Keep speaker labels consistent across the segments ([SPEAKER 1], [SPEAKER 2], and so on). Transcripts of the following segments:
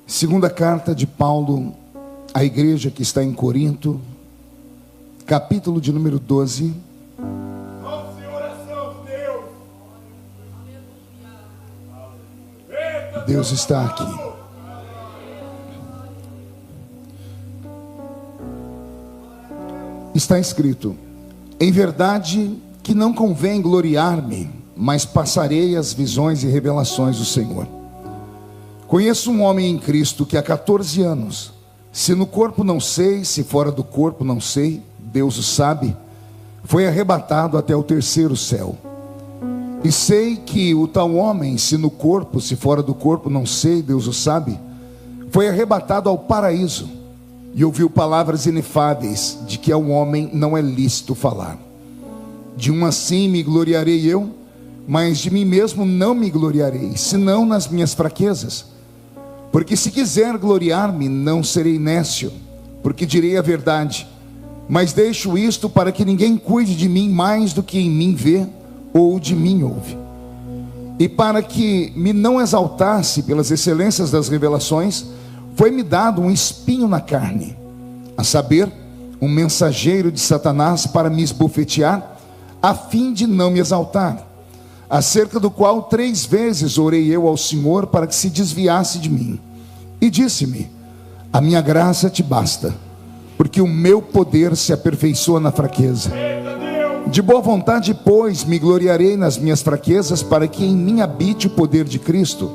[SPEAKER 1] Segunda carta de Paulo à igreja que está em Corinto, capítulo de número 12. Deus está aqui. Está escrito: em verdade que não convém gloriar-me, mas passarei as visões e revelações do Senhor. Conheço um homem em Cristo que há 14 anos, se no corpo não sei, se fora do corpo não sei, Deus o sabe, foi arrebatado até o terceiro céu. E sei que o tal homem, se no corpo, se fora do corpo não sei, Deus o sabe, foi arrebatado ao paraíso, e ouviu palavras inefáveis, de que ao homem não é lícito falar. De um assim me gloriarei eu, mas de mim mesmo não me gloriarei, senão nas minhas fraquezas. Porque se quiser gloriar-me, não serei nécio, porque direi a verdade. Mas deixo isto para que ninguém cuide de mim mais do que em mim vê, ou de mim ouve. E para que me não exaltasse pelas excelências das revelações, foi-me dado um espinho na carne, a saber, um mensageiro de Satanás para me esbofetear, a fim de não me exaltar, acerca do qual 3 vezes orei eu ao Senhor para que se desviasse de mim. E disse-me: a minha graça te basta, porque o meu poder se aperfeiçoa na fraqueza. De boa vontade, pois, me gloriarei nas minhas fraquezas, para que em mim habite o poder de Cristo.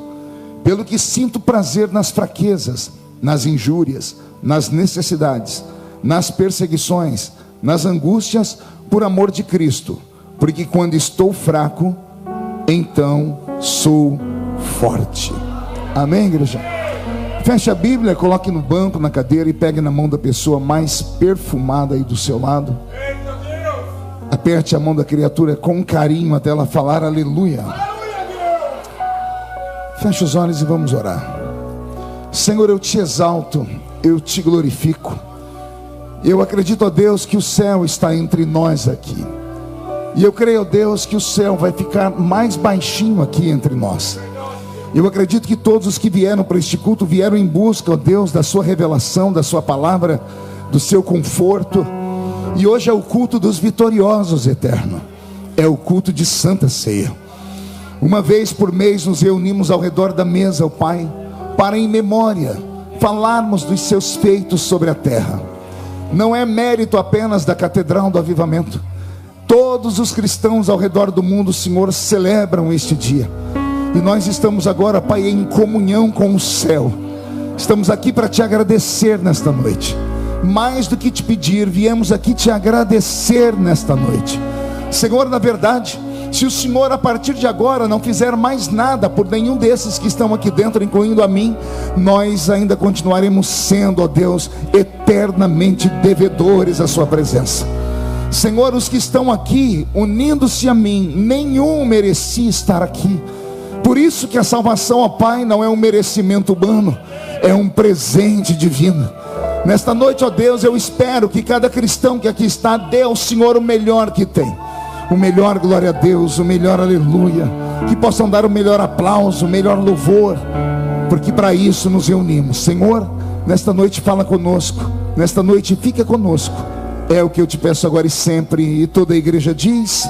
[SPEAKER 1] Pelo que sinto prazer nas fraquezas, nas injúrias, nas necessidades, nas perseguições, nas angústias, por amor de Cristo. Porque quando estou fraco, então sou forte. Amém, igreja? Feche a Bíblia, coloque no banco, na cadeira, e pegue na mão da pessoa mais perfumada aí do seu lado. Aperte a mão da criatura com carinho até ela falar aleluia. Feche os olhos e vamos orar. Senhor, eu te exalto, eu te glorifico. Eu acredito, ó Deus, que o céu está entre nós aqui. E eu creio, ó Deus, que o céu vai ficar mais baixinho aqui entre nós. Eu acredito que todos os que vieram para este culto vieram em busca, ó Deus, da sua revelação, da sua palavra, do seu conforto. E hoje é o culto dos vitoriosos, eterno. É o culto de Santa Ceia. Uma vez por mês nos reunimos ao redor da mesa, ó Pai, para em memória falarmos dos seus feitos sobre a terra. Não é mérito apenas da Catedral do Avivamento. Todos os cristãos ao redor do mundo, Senhor, celebram este dia. E nós estamos agora, Pai, em comunhão com o céu. Estamos aqui para te agradecer nesta noite. Mais do que te pedir, viemos aqui te agradecer nesta noite. Senhor, na verdade, se o Senhor a partir de agora não fizer mais nada por nenhum desses que estão aqui dentro, incluindo a mim, nós ainda continuaremos sendo, ó Deus, eternamente devedores à sua presença. Senhor, os que estão aqui unindo-se a mim, nenhum merecia estar aqui. Por isso que a salvação, ó Pai, não é um merecimento humano, é um presente divino. Nesta noite, ó Deus, eu espero que cada cristão que aqui está dê ao Senhor o melhor que tem. O melhor glória a Deus, o melhor aleluia. Que possam dar o melhor aplauso, o melhor louvor, porque para isso nos reunimos. Senhor, nesta noite fala conosco, nesta noite fica conosco. É o que eu te peço agora e sempre. E toda a igreja diz: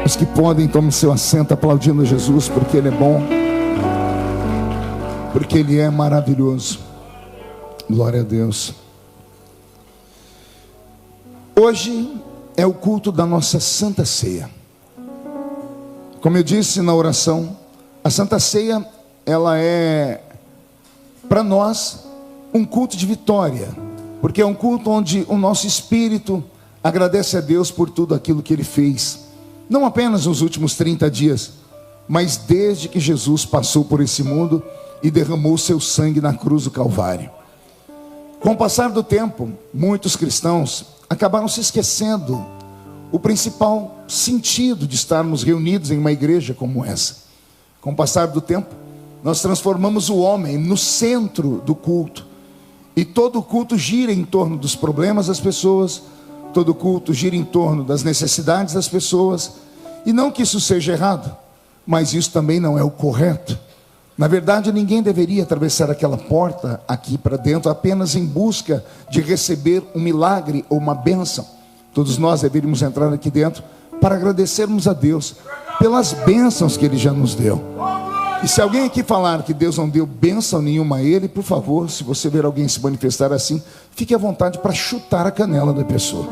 [SPEAKER 1] os que podem, tomem seu assento aplaudindo Jesus, porque Ele é bom, porque Ele é maravilhoso. Glória a Deus. Hoje é o culto da nossa Santa Ceia. Como eu disse na oração, a Santa Ceia, ela é para nós um culto de vitória, porque é um culto onde o nosso espírito agradece a Deus por tudo aquilo que Ele fez, não apenas nos últimos 30 dias, mas desde que Jesus passou por esse mundo e derramou seu sangue na cruz do Calvário. Com o passar do tempo, muitos cristãos acabaram se esquecendo o principal sentido de estarmos reunidos em uma igreja como essa. Com o passar do tempo, nós transformamos o homem no centro do culto, e todo o culto gira em torno dos problemas das pessoas, todo culto gira em torno das necessidades das pessoas, e não que isso seja errado, mas isso também não é o correto. Na verdade, ninguém deveria atravessar aquela porta aqui para dentro apenas em busca de receber um milagre ou uma bênção. Todos nós deveríamos entrar aqui dentro para agradecermos a Deus pelas bênçãos que Ele já nos deu. E se alguém aqui falar que Deus não deu bênção nenhuma a ele, por favor, se você ver alguém se manifestar assim, fique à vontade para chutar a canela da pessoa,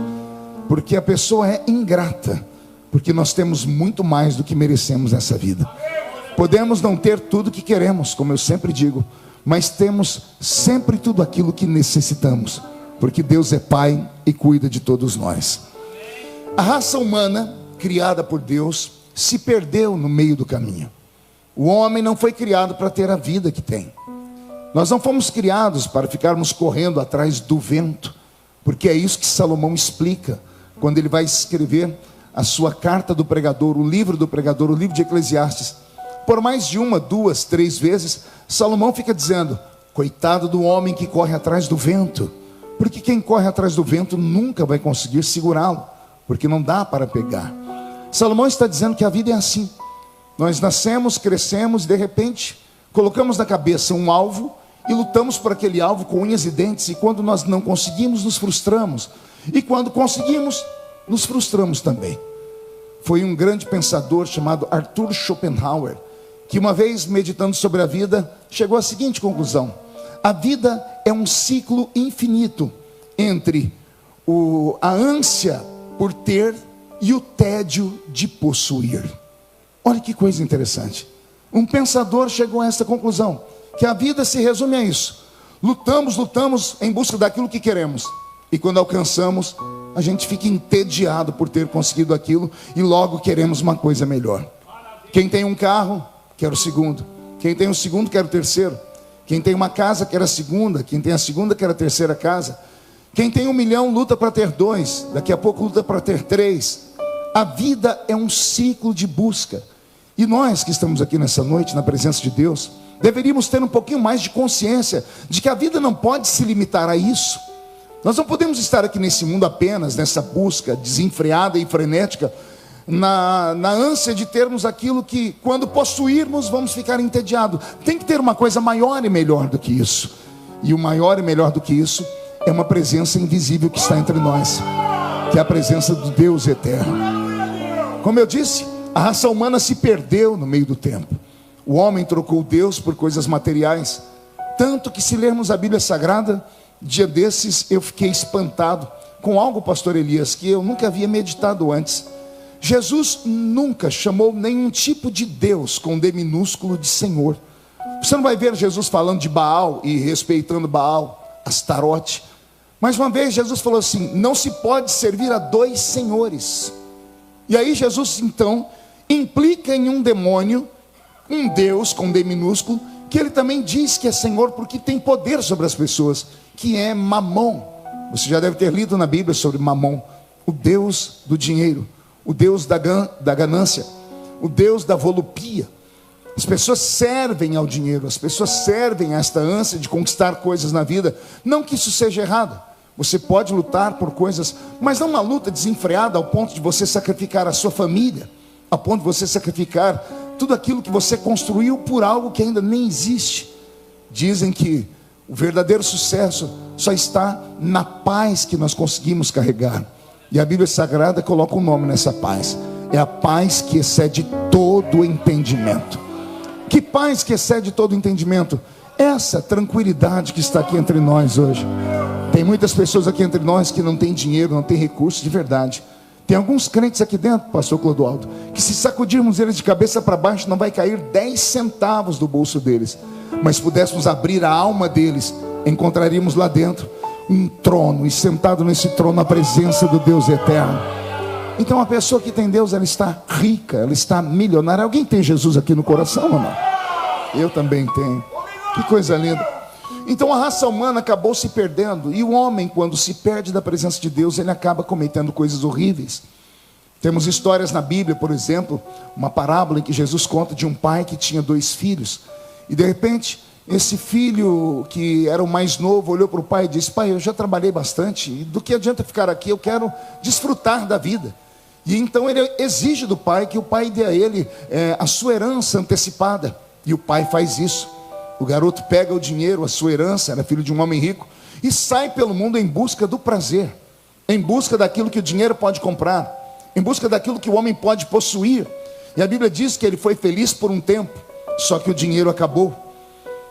[SPEAKER 1] porque a pessoa é ingrata, porque nós temos muito mais do que merecemos nessa vida. Podemos não ter tudo que queremos, como eu sempre digo, mas temos sempre tudo aquilo que necessitamos, porque Deus é Pai e cuida de todos nós. A raça humana, criada por Deus, se perdeu no meio do caminho. O homem não foi criado para ter a vida que tem. Nós não fomos criados para ficarmos correndo atrás do vento, porque é isso que Salomão explica quando ele vai escrever a sua carta do pregador, o livro do pregador, o livro de Eclesiastes. Por mais de uma, duas, três vezes, Salomão fica dizendo: coitado do homem que corre atrás do vento, porque quem corre atrás do vento nunca vai conseguir segurá-lo, porque não dá para pegar. Salomão está dizendo que a vida é assim. Nós nascemos, crescemos, de repente colocamos na cabeça um alvo e lutamos por aquele alvo com unhas e dentes, e quando nós não conseguimos, nos frustramos, e quando conseguimos, nos frustramos também. Foi um grande pensador chamado Arthur Schopenhauer que, uma vez meditando sobre a vida, chegou à seguinte conclusão: a vida é um ciclo infinito entre a ânsia por ter e o tédio de possuir. Olha que coisa interessante. Um pensador chegou a essa conclusão, que a vida se resume a isso: lutamos em busca daquilo que queremos, e quando alcançamos, a gente fica entediado por ter conseguido aquilo, e logo queremos uma coisa melhor. Quem tem um carro, quer o segundo. Quem tem o segundo, quer o terceiro. Quem tem uma casa, quer a segunda. Quem tem a segunda, quer a terceira casa. Quem tem 1 milhão, luta para ter 2. Daqui a pouco luta para ter 3. A vida é um ciclo de busca. E nós que estamos aqui nessa noite, na presença de Deus, deveríamos ter um pouquinho mais de consciência de que a vida não pode se limitar a isso. Nós não podemos estar aqui nesse mundo apenas nessa busca desenfreada e frenética, na ânsia de termos aquilo que, quando possuirmos, vamos ficar entediados. Tem que ter uma coisa maior e melhor do que isso. E o maior e melhor do que isso é uma presença invisível que está entre nós, que é a presença do Deus eterno. Como eu disse, a raça humana se perdeu no meio do tempo. O homem trocou Deus por coisas materiais, tanto que, se lermos a Bíblia Sagrada, dia desses eu fiquei espantado com algo, pastor Elias, que eu nunca havia meditado antes. Jesus nunca chamou nenhum tipo de Deus com D minúsculo de Senhor. Você não vai ver Jesus falando de Baal e respeitando Baal, Astarote. Mas uma vez Jesus falou assim: não se pode servir a 2 senhores. E aí Jesus então implica em um demônio, um Deus com D minúsculo, que ele também diz que é Senhor porque tem poder sobre as pessoas, que é Mamon. Você já deve ter lido na Bíblia sobre Mamon, o Deus do dinheiro, o Deus da ganância, o Deus da volupia. As pessoas servem ao dinheiro, as pessoas servem a esta ânsia de conquistar coisas na vida. Não que isso seja errado, você pode lutar por coisas, mas não uma luta desenfreada ao ponto de você sacrificar a sua família, ao ponto de você sacrificar tudo aquilo que você construiu por algo que ainda nem existe. Dizem que o verdadeiro sucesso só está na paz que nós conseguimos carregar. E a Bíblia Sagrada coloca um nome nessa paz: é a paz que excede todo o entendimento. Que paz que excede todo o entendimento? Essa tranquilidade que está aqui entre nós hoje. Tem muitas pessoas aqui entre nós que não têm dinheiro, não têm recursos de verdade. Tem alguns crentes aqui dentro, pastor Clodoaldo, que se sacudirmos eles de cabeça para baixo, não vai cair 10 centavos do bolso deles. Mas se pudéssemos abrir a alma deles, encontraríamos lá dentro um trono, e sentado nesse trono a presença do Deus eterno. Então a pessoa que tem Deus, ela está rica, ela está milionária. Alguém tem Jesus aqui no coração ou não? Eu também tenho. Que coisa linda. Então a raça humana acabou se perdendo, e o homem, quando se perde da presença de Deus, ele acaba cometendo coisas horríveis. Temos histórias na Bíblia, por exemplo, uma parábola em que Jesus conta de um pai que tinha 2 filhos, e de repente esse filho que era o mais novo olhou para o pai e disse: pai, eu já trabalhei bastante, e do que adianta ficar aqui? Eu quero desfrutar da vida. E então ele exige do pai que o pai dê a ele a sua herança antecipada. E o pai faz isso. O garoto pega o dinheiro, a sua herança, era filho de um homem rico, e sai pelo mundo em busca do prazer, em busca daquilo que o dinheiro pode comprar, em busca daquilo que o homem pode possuir. E a Bíblia diz que ele foi feliz por um tempo, só que o dinheiro acabou.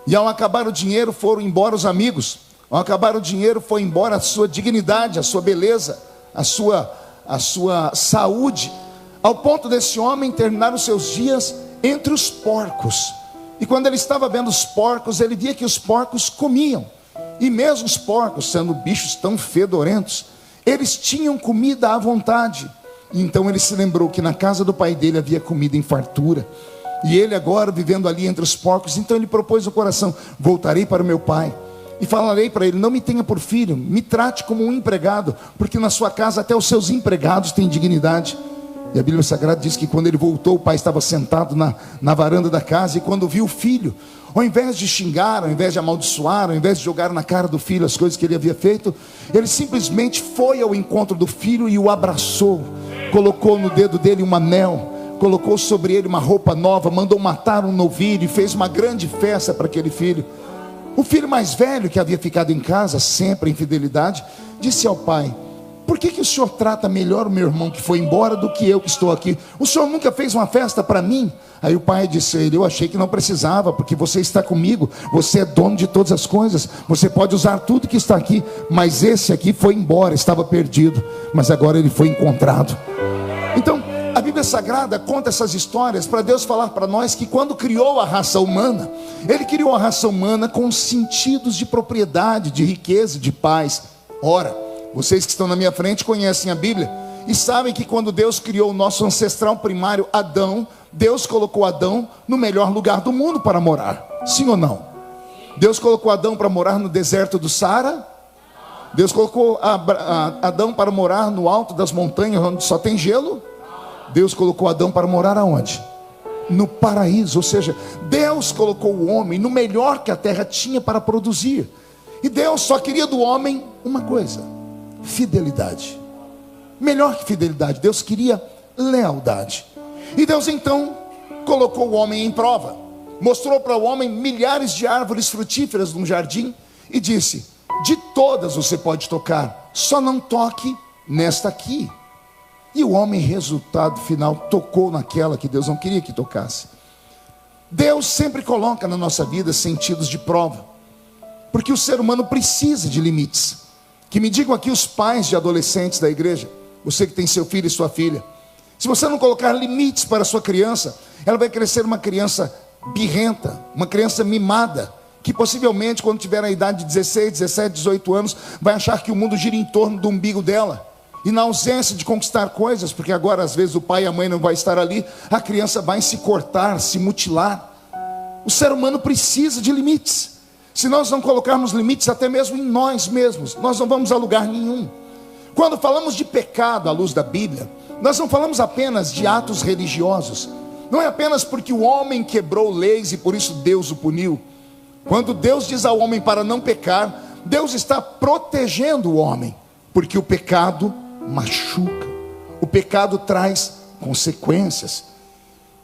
[SPEAKER 1] E ao acabar o dinheiro, foram embora os amigos. Ao acabar o dinheiro, foi embora a sua dignidade, a sua beleza, a sua saúde, ao ponto desse homem terminar os seus dias entre os porcos. E quando ele estava vendo os porcos, ele via que os porcos comiam. E mesmo os porcos, sendo bichos tão fedorentos, eles tinham comida à vontade. E então ele se lembrou que na casa do pai dele havia comida em fartura. E ele agora vivendo ali entre os porcos, então ele propôs no coração: voltarei para o meu pai e falarei para ele: não me tenha por filho, me trate como um empregado, porque na sua casa até os seus empregados têm dignidade. E a Bíblia Sagrada diz que quando ele voltou, o pai estava sentado na varanda da casa, e quando viu o filho, ao invés de xingar, ao invés de amaldiçoar, ao invés de jogar na cara do filho as coisas que ele havia feito, ele simplesmente foi ao encontro do filho e o abraçou, colocou no dedo dele um anel, colocou sobre ele uma roupa nova, mandou matar um novilho e fez uma grande festa para aquele filho. O filho mais velho, que havia ficado em casa sempre em fidelidade, disse ao pai: por que o senhor trata melhor o meu irmão que foi embora do que eu que estou aqui? O senhor nunca fez uma festa para mim? Aí o pai disse a ele: eu achei que não precisava, porque você está comigo, você é dono de todas as coisas, você pode usar tudo que está aqui, mas esse aqui foi embora, estava perdido, mas agora ele foi encontrado. Então a Bíblia Sagrada conta essas histórias para Deus falar para nós que quando criou a raça humana, Ele criou a raça humana com sentidos de propriedade, de riqueza, de paz. Ora, vocês que estão na minha frente conhecem a Bíblia e sabem que quando Deus criou o nosso ancestral primário Adão, Deus colocou Adão no melhor lugar do mundo para morar. Sim ou não? Deus colocou Adão para morar no deserto do Saara? Deus colocou Adão para morar no alto das montanhas onde só tem gelo? Deus colocou Adão para morar aonde? No paraíso. Ou seja, Deus colocou o homem no melhor que a terra tinha para produzir. E Deus só queria do homem uma coisa: fidelidade. Melhor que fidelidade, Deus queria lealdade. E Deus então colocou o homem em prova, mostrou para o homem milhares de árvores frutíferas num jardim e disse: de todas você pode tocar, só não toque nesta aqui. E o homem, resultado final, tocou naquela que Deus não queria que tocasse. Deus sempre coloca na nossa vida sentidos de prova, porque o ser humano precisa de limites. Que me digam aqui os pais de adolescentes da igreja, você que tem seu filho e sua filha, se você não colocar limites para a sua criança, ela vai crescer uma criança birrenta, uma criança mimada, que possivelmente quando tiver a idade de 16, 17, 18 anos, vai achar que o mundo gira em torno do umbigo dela. E na ausência de conquistar coisas, porque agora às vezes o pai e a mãe não vai estar ali, a criança vai se cortar, se mutilar. O ser humano precisa de limites. Se nós não colocarmos limites até mesmo em nós mesmos, nós não vamos a lugar nenhum. Quando falamos de pecado à luz da Bíblia, nós não falamos apenas de atos religiosos. Não é apenas porque o homem quebrou leis e por isso Deus o puniu. Quando Deus diz ao homem para não pecar, Deus está protegendo o homem, porque o pecado machuca, o pecado traz consequências.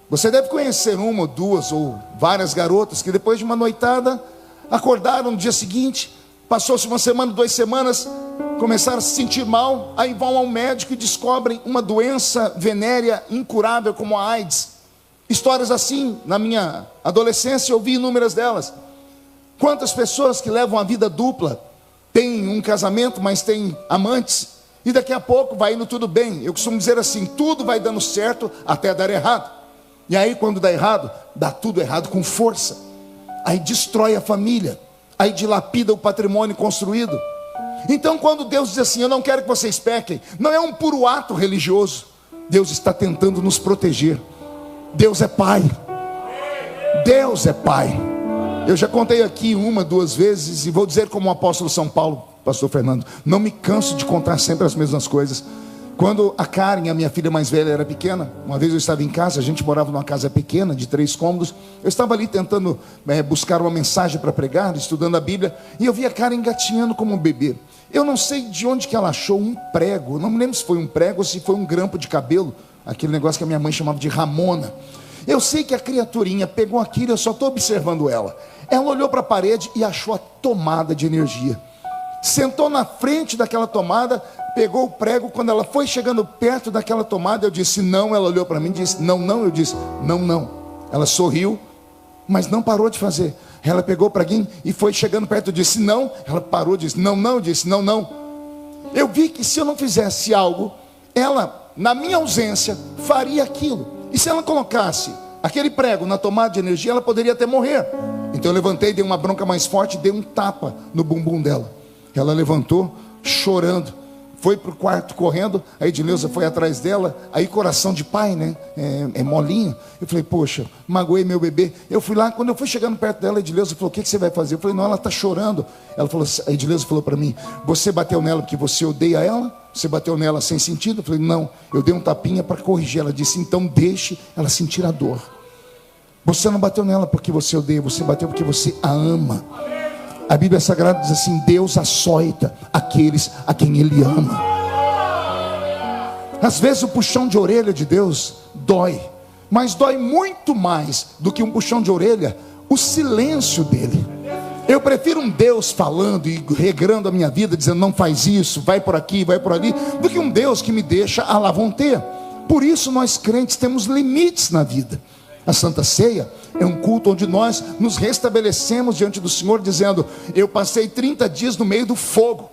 [SPEAKER 1] Você deve conhecer uma ou duas ou várias garotas que depois de uma noitada acordaram no dia seguinte, passou-se uma semana, 2 semanas, começaram a se sentir mal, aí vão ao médico e descobrem uma doença venérea incurável como a AIDS. Histórias assim, na minha adolescência eu vi inúmeras delas. Quantas pessoas que levam a vida dupla, têm um casamento, mas têm amantes, e daqui a pouco vai indo tudo bem. Eu costumo dizer assim: tudo vai dando certo até dar errado. E aí quando dá errado, dá tudo errado com força. Aí destrói a família, aí dilapida o patrimônio construído. Então quando Deus diz assim: eu não quero que vocês pequem, não é um puro ato religioso. Deus está tentando nos proteger. Deus é Pai. Deus é Pai. Eu já contei aqui 1, 2 vezes, e vou dizer como o apóstolo São Paulo, pastor Fernando, não me canso de contar sempre as mesmas coisas. Quando a Karen, a minha filha mais velha, era pequena, uma vez eu estava em casa, a gente morava numa casa pequena, de 3 cômodos, eu estava ali tentando buscar uma mensagem para pregar, estudando a Bíblia, e eu vi a Karen engatinhando como um bebê. Eu não sei de onde que ela achou um prego, não me lembro se foi um prego ou se foi um grampo de cabelo, aquele negócio que a minha mãe chamava de ramona. Eu sei que a criaturinha pegou aquilo, eu só estou observando ela. Ela olhou para a parede e achou a tomada de energia. Sentou na frente daquela tomada, pegou o prego. Quando ela foi chegando perto daquela tomada, eu disse não. Ela olhou para mim e disse não, não. Eu disse não, não. Ela sorriu, mas não parou de fazer. Ela pegou o preguinho e foi chegando perto. Eu disse não. Ela parou, disse não, não. Eu disse não, não. Eu vi que se eu não fizesse algo, ela, na minha ausência, faria aquilo. E se ela colocasse aquele prego na tomada de energia, ela poderia até morrer. Então eu levantei, dei uma bronca mais forte, dei um tapa no bumbum dela. Ela levantou, chorando, foi para o quarto correndo. A Edileuza foi atrás dela. Aí coração de pai, né? É molinho. Eu falei, poxa, magoei meu bebê. Eu fui lá, quando eu fui chegando perto dela, a Edileuza falou, o que você vai fazer? Eu falei, não, ela está chorando. Ela falou, a Edileuza falou para mim, você bateu nela porque você odeia ela? Você bateu nela sem sentido? Eu falei, não, eu dei um tapinha para corrigir. Ela disse, então deixe ela sentir a dor. Você não bateu nela porque você odeia, você bateu porque você a ama. A Bíblia Sagrada diz assim, Deus açoita aqueles a quem Ele ama. Às vezes o puxão de orelha de Deus dói, mas dói muito mais do que um puxão de orelha o silêncio dele. Eu prefiro um Deus falando e regrando a minha vida, dizendo não faz isso, vai por aqui, vai por ali, do que um Deus que me deixa à la vontade. Por isso nós crentes temos limites na vida. A Santa Ceia é um culto onde nós nos restabelecemos diante do Senhor, dizendo, eu passei 30 dias no meio do fogo,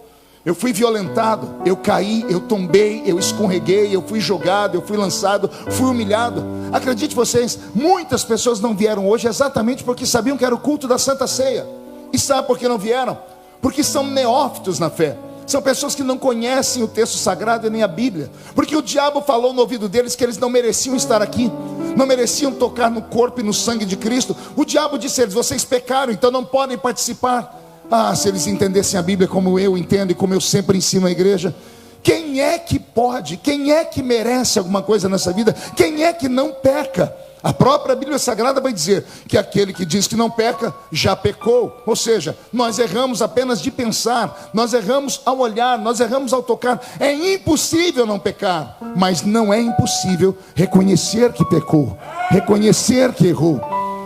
[SPEAKER 1] eu fui violentado, eu caí, eu tombei, eu escorreguei, eu fui jogado, eu fui lançado, fui humilhado. Acredite vocês, muitas pessoas não vieram hoje exatamente porque sabiam que era o culto da Santa Ceia. E sabe por que não vieram? Porque são neófitos na fé. São pessoas que não conhecem o texto sagrado e nem a Bíblia. Porque o diabo falou no ouvido deles que eles não mereciam estar aqui, não mereciam tocar no corpo e no sangue de Cristo. O diabo disse a eles, vocês pecaram, então não podem participar. Ah, se eles entendessem a Bíblia como eu entendo e como eu sempre ensino à igreja. Quem é que pode, quem é que merece alguma coisa nessa vida? Quem é que não peca? A própria Bíblia Sagrada vai dizer que aquele que diz que não peca, já pecou. Ou seja, nós erramos apenas de pensar, nós erramos ao olhar, nós erramos ao tocar. É impossível não pecar, mas não é impossível reconhecer que pecou, reconhecer que errou.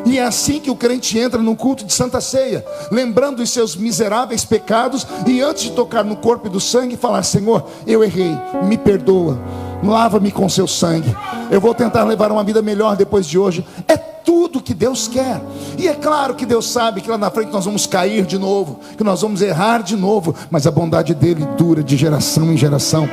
[SPEAKER 1] E é assim que o crente entra no culto de Santa Ceia, lembrando os seus miseráveis pecados, e antes de tocar no corpo e do sangue, falar, Senhor, eu errei, me perdoa, lava-me com seu sangue, eu vou tentar levar uma vida melhor depois de hoje. É tudo que Deus quer. E é claro que Deus sabe que lá na frente nós vamos cair de novo, que nós vamos errar de novo, mas a bondade dele dura de geração em geração.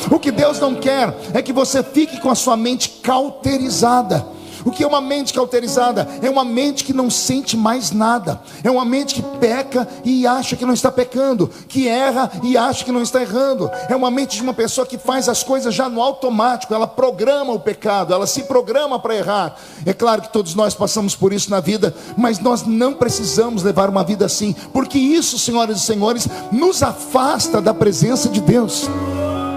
[SPEAKER 1] O que Deus não quer é que você fique com a sua mente cauterizada. O que é uma mente cauterizada? É uma mente que não sente mais nada. É uma mente que peca e acha que não está pecando, que erra e acha que não está errando. É uma mente de uma pessoa que faz as coisas já no automático. Ela programa o pecado, ela se programa para errar. É claro que todos nós passamos por isso na vida, mas nós não precisamos levar uma vida assim, porque isso, senhoras e senhores, nos afasta da presença de Deus.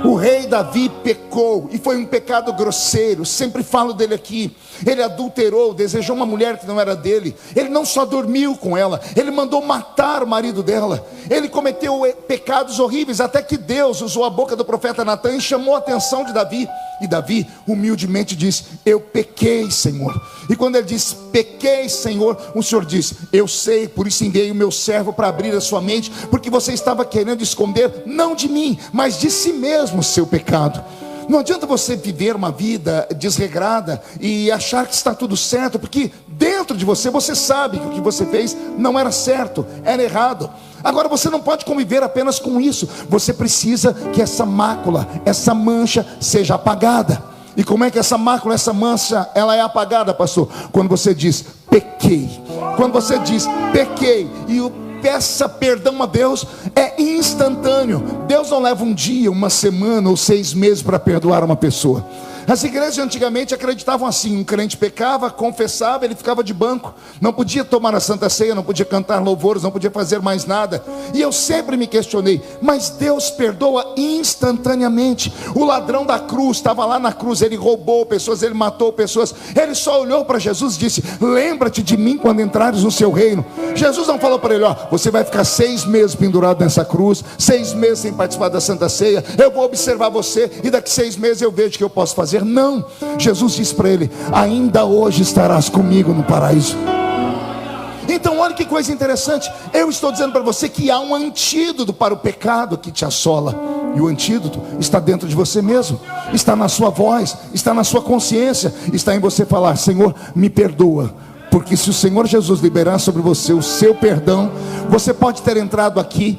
[SPEAKER 1] O rei Davi pecou, e foi um pecado grosseiro, sempre falo dele aqui. Ele adulterou, desejou uma mulher que não era dele. Ele não só dormiu com ela, ele mandou matar o marido dela. Ele cometeu pecados horríveis, até que Deus usou a boca do profeta Natan e chamou a atenção de Davi. E Davi humildemente disse, eu pequei, Senhor. E quando ele disse, pequei, Senhor, o Senhor disse, eu sei, por isso enviei o meu servo para abrir a sua mente, porque você estava querendo esconder, não de mim, mas de si mesmo o seu pecado. Não adianta você viver uma vida desregrada e achar que está tudo certo, porque dentro de você, você sabe que o que você fez não era certo, era errado. Agora você não pode conviver apenas com isso. Você precisa que essa mácula, essa mancha seja apagada. E como é que essa mácula, essa mancha, ela é apagada, pastor? Quando você diz, pequei. Quando você diz, pequei, e peça perdão a Deus, é instantâneo. Deus não leva um dia, uma semana ou 6 meses para perdoar uma pessoa. As igrejas antigamente acreditavam assim: um crente pecava, confessava, ele ficava de banco, não podia tomar a Santa Ceia, não podia cantar louvores, não podia fazer mais nada. E eu sempre me questionei: mas Deus perdoa instantaneamente. O ladrão da cruz estava lá na cruz, ele roubou pessoas, ele matou pessoas, ele só olhou para Jesus e disse: lembra-te de mim quando entrares no seu reino. Jesus não falou para ele: ó, você vai ficar 6 meses pendurado nessa cruz, 6 meses sem participar da Santa Ceia, eu vou observar você e daqui 6 meses eu vejo o que eu posso fazer. Não, Jesus disse para ele: ainda hoje estarás comigo no paraíso. Então olha que coisa interessante. Eu estou dizendo para você que há um antídoto para o pecado que te assola. E o antídoto está dentro de você mesmo, está na sua voz, está na sua consciência, está em você falar: Senhor, me perdoa. Porque se o Senhor Jesus liberar sobre você o seu perdão, você pode ter entrado aqui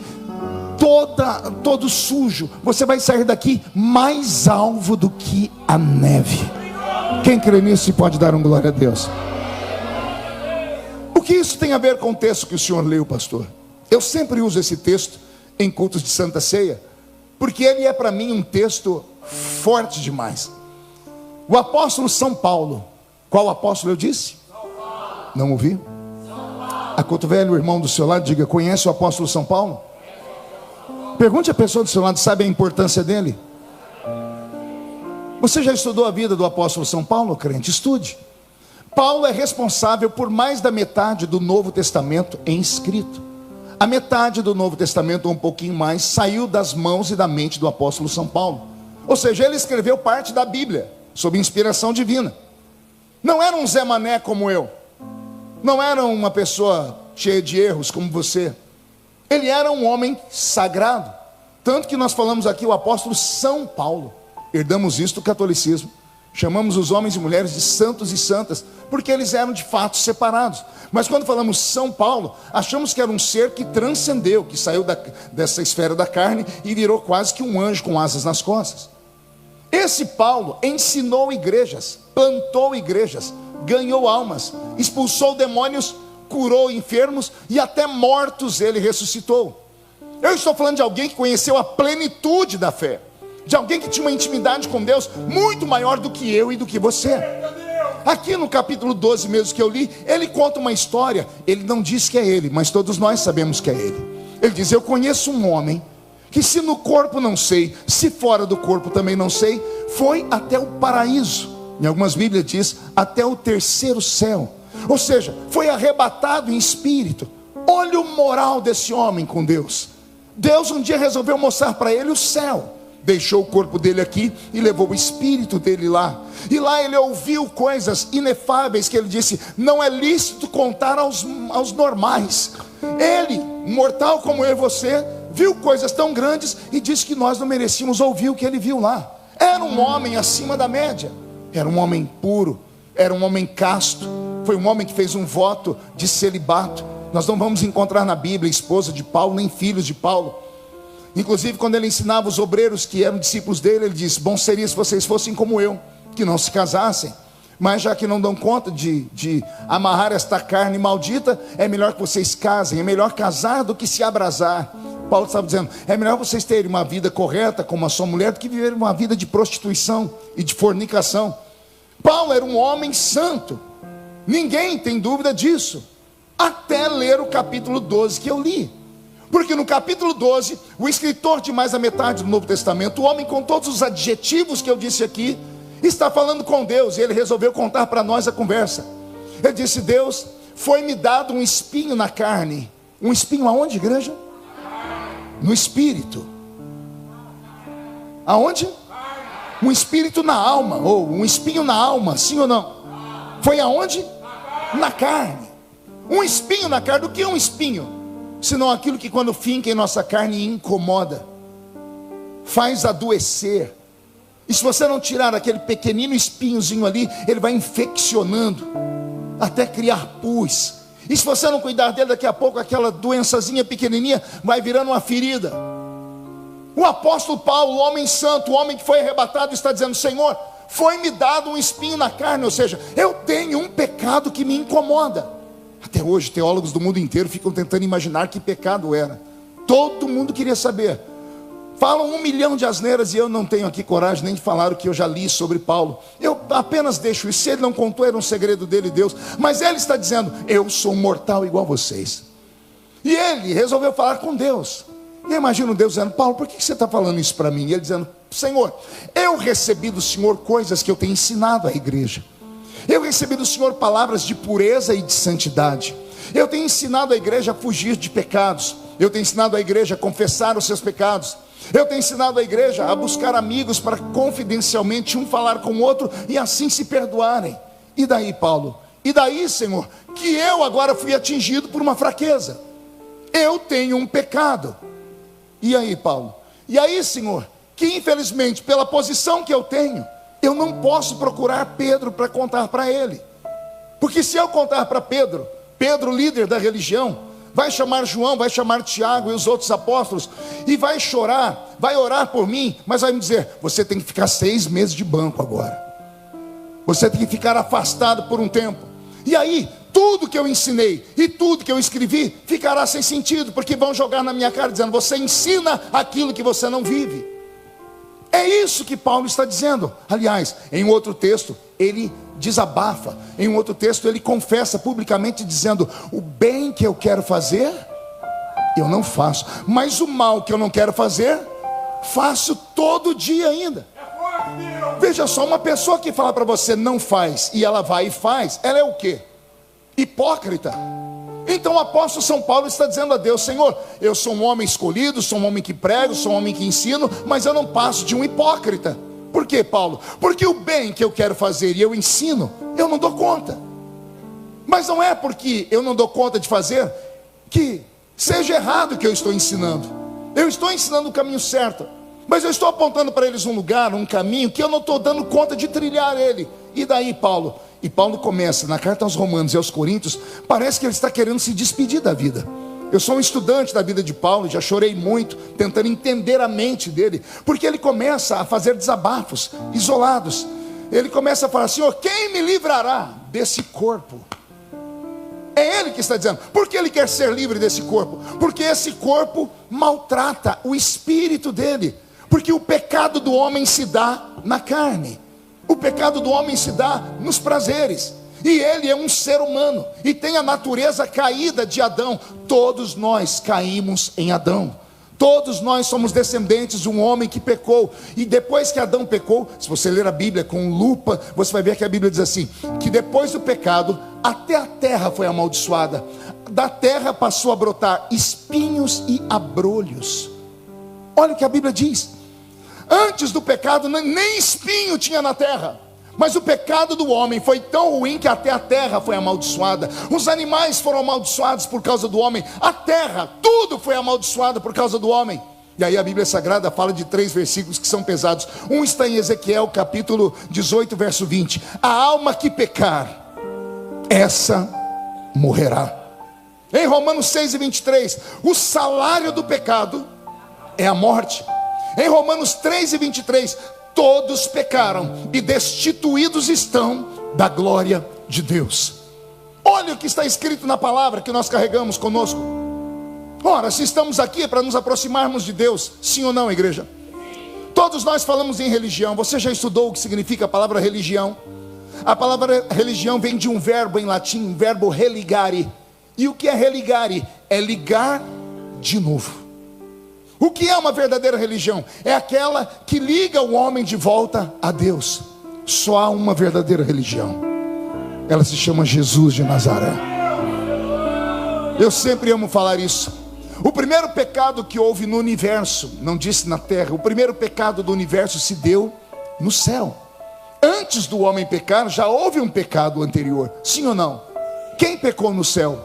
[SPEAKER 1] todo sujo, você vai sair daqui mais alvo do que a neve. Quem crê nisso pode dar um glória a Deus. O que isso tem a ver com o texto que o senhor leu, pastor? Eu sempre uso esse texto em cultos de Santa Ceia, porque ele é para mim um texto forte demais. O apóstolo São Paulo, qual apóstolo eu disse? Não ouvi? Acotovele o irmão do seu lado, diga: conhece o apóstolo São Paulo? Pergunte a pessoa do seu lado: sabe a importância dele? Você já estudou a vida do apóstolo São Paulo, crente? Estude. Paulo é responsável por mais da metade do Novo Testamento em escrito. A metade do Novo Testamento, ou um pouquinho mais, saiu das mãos e da mente do apóstolo São Paulo. Ou seja, ele escreveu parte da Bíblia, sob inspiração divina. Não era um Zé Mané como eu, não era uma pessoa cheia de erros como você. Ele era um homem sagrado. Tanto que nós falamos aqui o apóstolo São Paulo. Herdamos isso do catolicismo. Chamamos os homens e mulheres de santos e santas, porque eles eram de fato separados. Mas quando falamos São Paulo, achamos que era um ser que transcendeu, que saiu dessa esfera da carne e virou quase que um anjo com asas nas costas. Esse Paulo ensinou igrejas, plantou igrejas, ganhou almas, expulsou demônios, curou enfermos e até mortos ele ressuscitou. Eu estou falando de alguém que conheceu a plenitude da fé, de alguém que tinha uma intimidade com Deus muito maior do que eu e do que você. Aqui no capítulo 12 mesmo que eu li, ele conta uma história. Ele não diz que é ele, mas todos nós sabemos que é ele. Ele diz: eu conheço um homem que, se no corpo não sei, se fora do corpo também não sei, foi até o paraíso. Em algumas Bíblias diz até o terceiro céu. Ou seja, foi arrebatado em espírito. Olha o moral desse homem com Deus. Deus um dia resolveu mostrar para ele o céu. Deixou o corpo dele aqui e levou o espírito dele lá. E lá ele ouviu coisas inefáveis que ele disse: não é lícito contar aos normais. Ele, mortal como eu e você, viu coisas tão grandes e disse que nós não merecíamos ouvir o que ele viu lá. Era um homem acima da média. Era um homem puro, era um homem casto. Foi um homem que fez um voto de celibato. Nós não vamos encontrar na Bíblia esposa de Paulo, nem filhos de Paulo. Inclusive quando ele ensinava os obreiros que eram discípulos dele, ele disse: bom seria se vocês fossem como eu, que não se casassem. Mas já que não dão conta de amarrar esta carne maldita, é melhor que vocês casem. É melhor casar do que se abrasar. Paulo estava dizendo: é melhor vocês terem uma vida correta como a sua mulher do que viver uma vida de prostituição e de fornicação. Paulo era um homem santo, ninguém tem dúvida disso, até ler o capítulo 12 que eu li. Porque no capítulo 12, o escritor de mais da metade do Novo Testamento, o homem com todos os adjetivos que eu disse aqui, está falando com Deus. E ele resolveu contar para nós a conversa. Ele disse: Deus, foi-me dado um espinho na carne. Um espinho aonde, igreja? No espírito. Aonde? Um espírito na alma. Ou um espinho na alma, sim ou não? Foi aonde? Na carne. Um espinho na carne. O que é um espinho? Senão aquilo que quando finca em nossa carne incomoda, faz adoecer. E se você não tirar aquele pequenino espinhozinho ali, ele vai infeccionando, até criar pus. E se você não cuidar dele, daqui a pouco aquela doençazinha pequenininha vai virando uma ferida. O apóstolo Paulo, o homem santo, o homem que foi arrebatado, está dizendo: Senhor, foi-me dado um espinho na carne. Ou seja, eu tenho um pecado que me incomoda. Até hoje teólogos do mundo inteiro ficam tentando imaginar que pecado era. Todo mundo queria saber. Falam 1 milhão de asneiras e eu não tenho aqui coragem nem de falar o que eu já li sobre Paulo. Eu apenas deixo isso. Se ele não contou, era um segredo dele e Deus. Mas ele está dizendo, eu sou mortal igual a vocês. E ele resolveu falar com Deus. E eu imagino Deus dizendo, Paulo, por que você está falando isso para mim? E ele dizendo, Senhor, eu recebi do Senhor coisas que eu tenho ensinado à igreja. Eu recebi do Senhor palavras de pureza e de santidade. Eu tenho ensinado a igreja a fugir de pecados. Eu tenho ensinado a igreja a confessar os seus pecados. Eu tenho ensinado a igreja a buscar amigos para confidencialmente um falar com o outro e assim se perdoarem. E daí, Paulo? E daí, Senhor, que eu agora fui atingido por uma fraqueza. Eu tenho um pecado. E aí, Paulo? E aí, Senhor, que infelizmente pela posição que eu tenho, eu não posso procurar Pedro para contar para ele. Porque se eu contar para Pedro, líder da religião, vai chamar João, vai chamar Tiago e os outros apóstolos, e vai chorar, vai orar por mim, mas vai me dizer, você tem que ficar 6 meses de banco agora. Você tem que ficar afastado por um tempo. E aí, tudo que eu ensinei e tudo que eu escrevi ficará sem sentido, porque vão jogar na minha cara dizendo, você ensina aquilo que você não vive. É isso que Paulo está dizendo. Aliás, em outro texto, ele desabafa. Em um outro texto, ele confessa publicamente dizendo, o bem que eu quero fazer, eu não faço. Mas o mal que eu não quero fazer, faço todo dia ainda. Veja só, uma pessoa que fala para você não faz, e ela vai e faz, ela é o quê? Hipócrita. Então o apóstolo São Paulo está dizendo a Deus, Senhor, eu sou um homem escolhido, sou um homem que prego, sou um homem que ensino, mas eu não passo de um hipócrita. Por quê, Paulo? Porque o bem que eu quero fazer e eu ensino, eu não dou conta. Mas não é porque eu não dou conta de fazer que seja errado o que eu estou ensinando. Eu estou ensinando o caminho certo, mas eu estou apontando para eles um lugar, um caminho que eu não estou dando conta de trilhar ele. E daí, Paulo? E Paulo começa, na carta aos Romanos e aos Coríntios, parece que ele está querendo se despedir da vida. Eu sou um estudante da vida de Paulo, já chorei muito, tentando entender a mente dele, porque ele começa a fazer desabafos, isolados. Ele começa a falar, Senhor, quem me livrará desse corpo? É ele que está dizendo, porque ele quer ser livre desse corpo? Porque esse corpo maltrata o espírito dele, porque o pecado do homem se dá na carne. O pecado do homem se dá nos prazeres. E ele é um ser humano e tem a natureza caída de Adão. Todos nós caímos em Adão. Todos nós somos descendentes de um homem que pecou. E depois que Adão pecou, se você ler a Bíblia com lupa, você vai ver que a Bíblia diz assim, que depois do pecado, até a terra foi amaldiçoada. Da terra passou a brotar espinhos e abrolhos. Olha o que a Bíblia diz. Antes do pecado, nem espinho tinha na terra. Mas o pecado do homem foi tão ruim que até a terra foi amaldiçoada. Os animais foram amaldiçoados por causa do homem. A terra, tudo foi amaldiçoado por causa do homem. E aí a Bíblia Sagrada fala de 3 versículos que são pesados. Um está em Ezequiel capítulo 18, verso 20. A alma que pecar, essa morrerá. Em Romanos 6 e 23, o salário do pecado é a morte. Em Romanos 3 e 23, todos pecaram e destituídos estão da glória de Deus. Olha o que está escrito na palavra que nós carregamos conosco. Ora, se estamos aqui é para nos aproximarmos de Deus, sim ou não, igreja? Todos nós falamos em religião. Você já estudou o que significa a palavra religião? A palavra religião vem de um verbo em latim, um verbo religare. E o que é religare? É ligar de novo. O que é uma verdadeira religião? É aquela que liga o homem de volta a Deus. Só há uma verdadeira religião. Ela se chama Jesus de Nazaré. Eu sempre amo falar isso. O primeiro pecado que houve no universo, não disse na terra, o primeiro pecado do universo se deu no céu. Antes do homem pecar, já houve um pecado anterior. Sim ou não? Quem pecou no céu?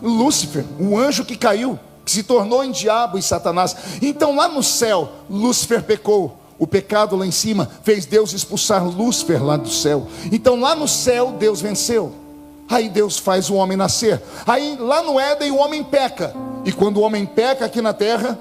[SPEAKER 1] Lúcifer, um anjo que caiu, que se tornou em diabo e Satanás. Então lá no céu, Lúcifer pecou. O pecado lá em cima fez Deus expulsar Lúcifer lá do céu. Então lá no céu Deus venceu. Aí Deus faz o homem nascer. Aí lá no Éden o homem peca. E quando o homem peca aqui na terra,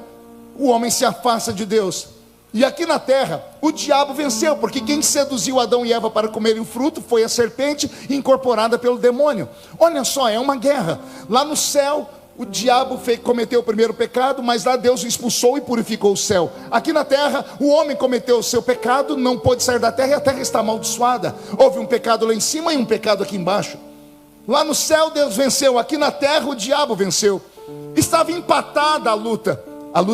[SPEAKER 1] o homem se afasta de Deus. E aqui na terra o diabo venceu, porque quem seduziu Adão e Eva para comerem o fruto foi a serpente incorporada pelo demônio. Olha só, é uma guerra. Lá no céu o diabo cometeu o primeiro pecado, mas lá Deus o expulsou e purificou o céu. Aqui na terra, o homem cometeu o seu pecado, não pôde sair da terra e a terra está amaldiçoada. Houve um pecado lá em cima e um pecado aqui embaixo. Lá no céu Deus venceu, aqui na terra o diabo venceu. Estava empatada a luta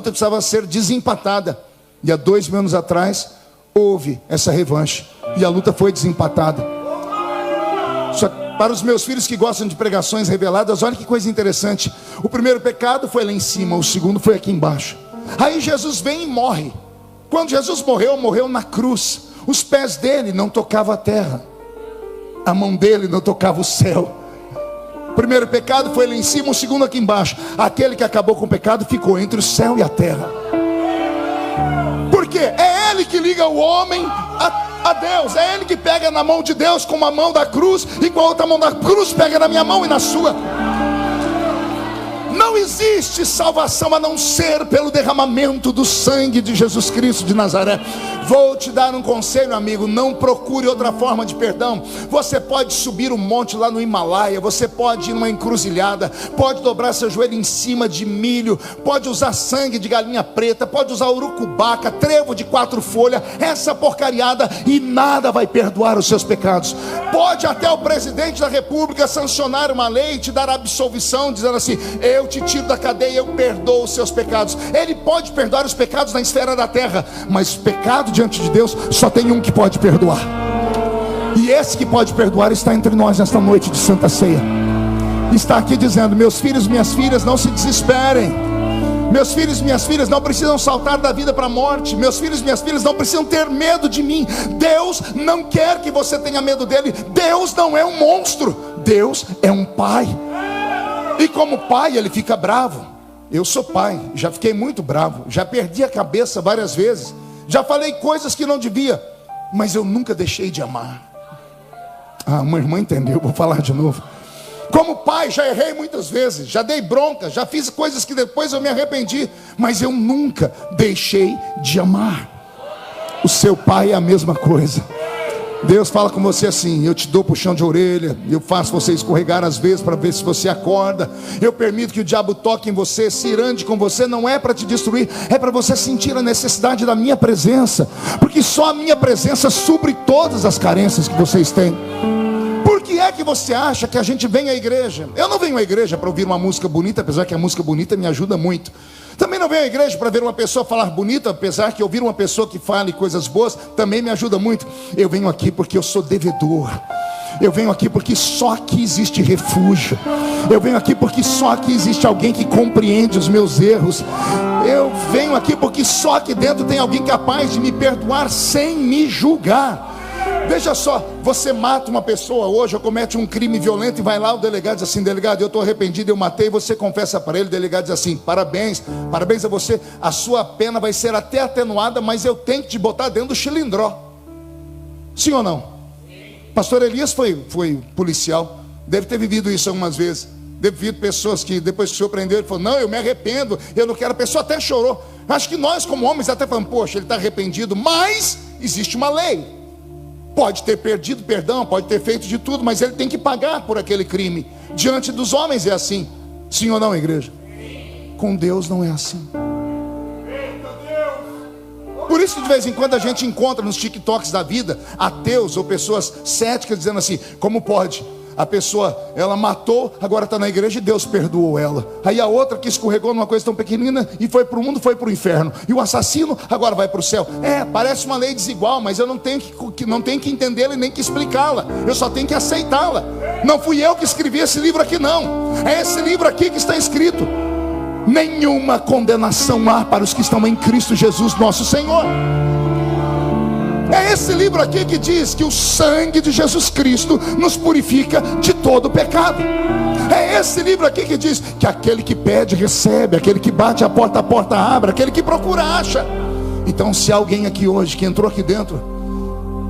[SPEAKER 1] precisava ser desempatada. E há 2000 anos atrás, houve essa revanche, e a luta foi desempatada. Só para os meus filhos que gostam de pregações reveladas, olha que coisa interessante. O primeiro pecado foi lá em cima, o segundo foi aqui embaixo. Aí Jesus vem e morre. Quando Jesus morreu, morreu na cruz. Os pés dele não tocavam a terra, a mão dele não tocava o céu. O primeiro pecado foi lá em cima, o segundo aqui embaixo. Aquele que acabou com o pecado ficou entre o céu e a terra. Por quê? É ele que liga o homem a Deus. É ele que pega na mão de Deus com uma mão da cruz, e com a outra mão da cruz pega na minha mão e na sua. Não existe salvação a não ser pelo derramamento do sangue de Jesus Cristo de Nazaré. Vou te dar um conselho, amigo: não procure outra forma de perdão. Você pode subir um monte lá no Himalaia, você pode ir numa encruzilhada, pode dobrar seu joelho em cima de milho, pode usar sangue de galinha preta, pode usar urucubaca, trevo de 4 folhas, essa porcariada, e nada vai perdoar os seus pecados. Pode até o presidente da república sancionar uma lei e te dar absolvição, dizendo assim: eu te tiro da cadeia, eu perdoo os seus pecados. Ele pode perdoar os pecados na esfera da terra, mas pecado diante de Deus só tem um que pode perdoar, e esse que pode perdoar está entre nós nesta noite de Santa Ceia. Está aqui dizendo: meus filhos, minhas filhas, não se desesperem. Meus filhos, minhas filhas não precisam saltar da vida para a morte. Meus filhos, minhas filhas não precisam ter medo de mim. Deus não quer que você tenha medo dele. Deus não é um monstro, Deus é um pai. E como pai ele fica bravo. Eu sou pai, já fiquei muito bravo, já perdi a cabeça várias vezes, já falei coisas que não devia, mas eu nunca deixei de amar. Uma irmã entendeu, vou falar de novo. Como pai já errei muitas vezes, já dei bronca, já fiz coisas que depois eu me arrependi, mas eu nunca deixei de amar. O seu pai é a mesma coisa. Deus fala com você assim: eu te dou puxão de orelha, eu faço você escorregar às vezes para ver se você acorda, eu permito que o diabo toque em você, se irande com você, não é para te destruir, é para você sentir a necessidade da minha presença, porque só a minha presença supre todas as carências que vocês têm. Por que é que você acha que a gente vem à igreja? Eu não venho à igreja para ouvir uma música bonita, apesar que a música bonita me ajuda muito. Também não venho à igreja para ver uma pessoa falar bonito, apesar que ouvir uma pessoa que fale coisas boas também me ajuda muito. Eu venho aqui porque eu sou devedor. Eu venho aqui porque só aqui existe refúgio. Eu venho aqui porque só aqui existe alguém que compreende os meus erros. Eu venho aqui porque só aqui dentro tem alguém capaz de me perdoar sem me julgar. Veja só, você mata uma pessoa hoje, ou comete um crime violento, e vai lá o delegado diz assim: delegado, eu estou arrependido, eu matei. Você confessa para ele, o delegado diz assim: parabéns a você, a sua pena vai ser até atenuada, mas eu tenho que te botar dentro do chilindró. Sim ou não? Pastor Elias foi policial, deve ter vivido isso algumas vezes. Deve ter pessoas que depois que o senhor prendeu, ele falou: não, eu me arrependo, eu não quero. A pessoa até chorou. Acho que nós como homens até falamos: poxa, ele está arrependido, mas existe uma lei. Pode ter perdido perdão, pode ter feito de tudo, mas ele tem que pagar por aquele crime. Diante dos homens é assim. Sim ou não, igreja? Com Deus não é assim. Por isso que de vez em quando a gente encontra nos TikToks da vida ateus ou pessoas céticas dizendo assim: como pode? A pessoa, ela matou, agora está na igreja e Deus perdoou ela. Aí a outra que escorregou numa coisa tão pequenina e foi para o mundo, foi para o inferno. E o assassino agora vai para o céu. Parece uma lei desigual, mas eu não tenho que entendê-la e nem que explicá-la. Eu só tenho que aceitá-la. Não fui eu que escrevi esse livro aqui, não. É esse livro aqui que está escrito: nenhuma condenação há para os que estão em Cristo Jesus nosso Senhor. É esse livro aqui que diz que o sangue de Jesus Cristo nos purifica de todo pecado. É esse livro aqui que diz que aquele que pede recebe, aquele que bate a porta abre, aquele que procura acha. Então, se há alguém aqui hoje que entrou aqui dentro